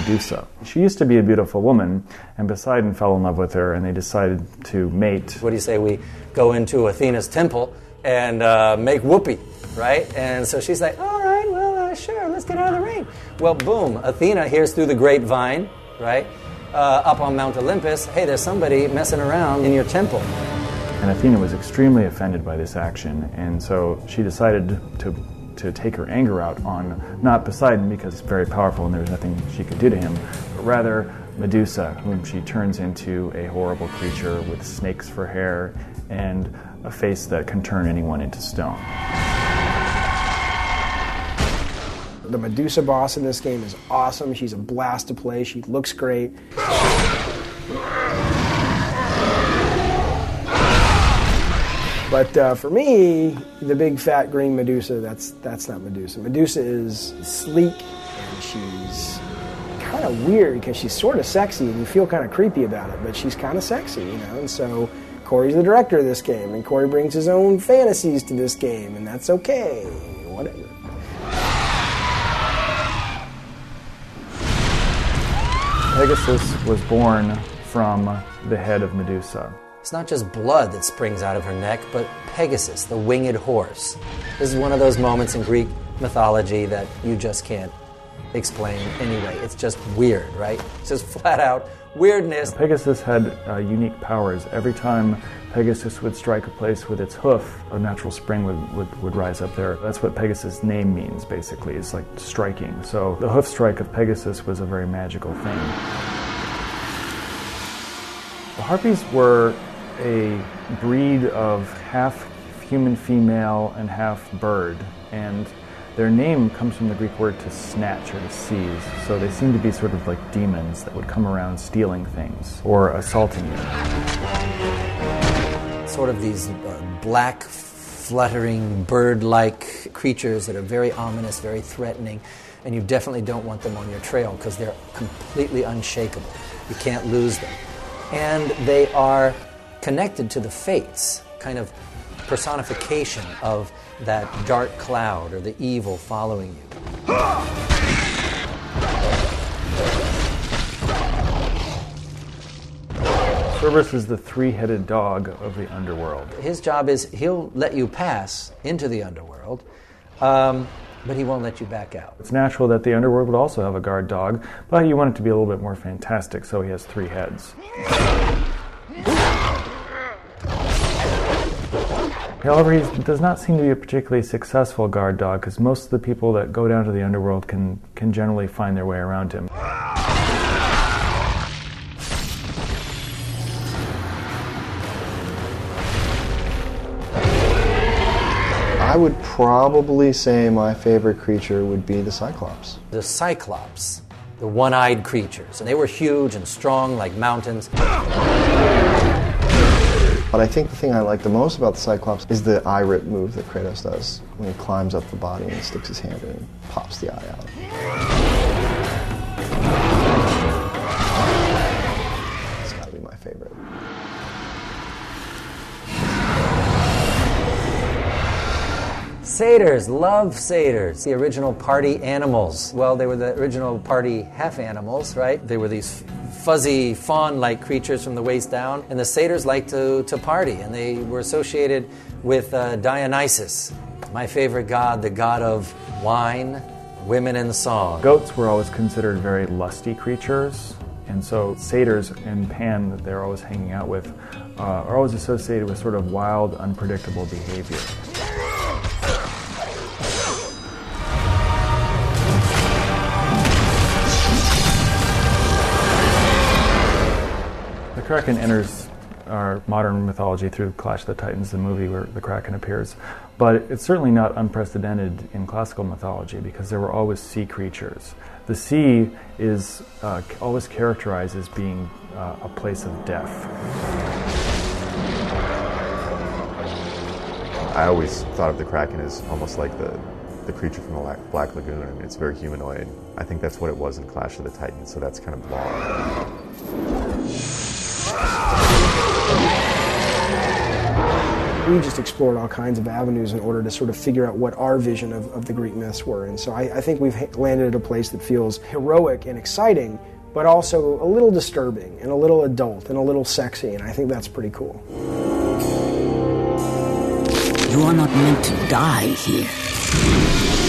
Medusa. She used to be a beautiful woman, and Poseidon fell in love with her, and they decided to mate. What do you say we go into Athena's temple and make whoopee, right? And so she's like, all right, well, sure, let's get out of the rain. Well, boom, Athena hears through the grapevine, right, up on Mount Olympus, hey, there's somebody messing around in your temple. And Athena was extremely offended by this action, and so she decided to take her anger out on not Poseidon, because he's very powerful and there was nothing she could do to him, but rather Medusa, whom she turns into a horrible creature with snakes for hair and a face that can turn anyone into stone. The Medusa boss in this game is awesome. She's a blast to play. She looks great. But for me, the big fat green Medusa, that's not Medusa. Medusa is sleek, and she's kind of weird because she's sort of sexy and you feel kind of creepy about it, but she's kind of sexy, you know. And so Corey's the director of this game, and Corey brings his own fantasies to this game, and that's okay, whatever. Pegasus was born from the head of Medusa. It's not just blood that springs out of her neck, but Pegasus, the winged horse. This is one of those moments in Greek mythology that you just can't explain anyway. It's just weird, right? It's just flat out weirdness. Pegasus had unique powers. Every time Pegasus would strike a place with its hoof, a natural spring would rise up there. That's what Pegasus' name means, basically. It's like striking. So the hoof strike of Pegasus was a very magical thing. The Harpies were a breed of half human female and half bird, and their name comes from the Greek word to snatch or to seize. So they seem to be sort of like demons that would come around stealing things or assaulting you. Sort of these black, fluttering, bird-like creatures that are very ominous, very threatening, and you definitely don't want them on your trail because they're completely unshakable. You can't lose them. And they are connected to the fates, kind of personification of that dark cloud or the evil following you. Cerberus is the three-headed dog of the underworld. His job is he'll let you pass into the underworld, but he won't let you back out. It's natural that the underworld would also have a guard dog, but you want it to be a little bit more fantastic, so he has 3 heads. However, he does not seem to be a particularly successful guard dog, because most of the people that go down to the underworld can generally find their way around him. I would probably say my favorite creature would be the Cyclops. The Cyclops, the one-eyed creatures, and they were huge and strong like mountains. But I think the thing I like the most about the Cyclops is the eye rip move that Kratos does when he climbs up the body and he sticks his hand in and pops the eye out. It's got to be my favorite. Satyrs, love satyrs, the original party animals. Well, they were the original party half animals, right? They were these fuzzy, fawn-like creatures from the waist down, and the satyrs liked to party, and they were associated with Dionysus, my favorite god, the god of wine, women, and song. Goats were always considered very lusty creatures, and so satyrs in Pan that they're always hanging out with are always associated with sort of wild, unpredictable behavior. The Kraken enters our modern mythology through Clash of the Titans, the movie where the Kraken appears. But it's certainly not unprecedented in classical mythology because there were always sea creatures. The sea is always characterized as being a place of death. I always thought of the Kraken as almost like the creature from the Black Lagoon. I mean, it's very humanoid. I think that's what it was in Clash of the Titans, so that's kind of long. We just explored all kinds of avenues in order to sort of figure out what our vision of the Greek myths were. And so I think we've landed at a place that feels heroic and exciting, but also a little disturbing and a little adult and a little sexy, and I think that's pretty cool. You are not meant to die here.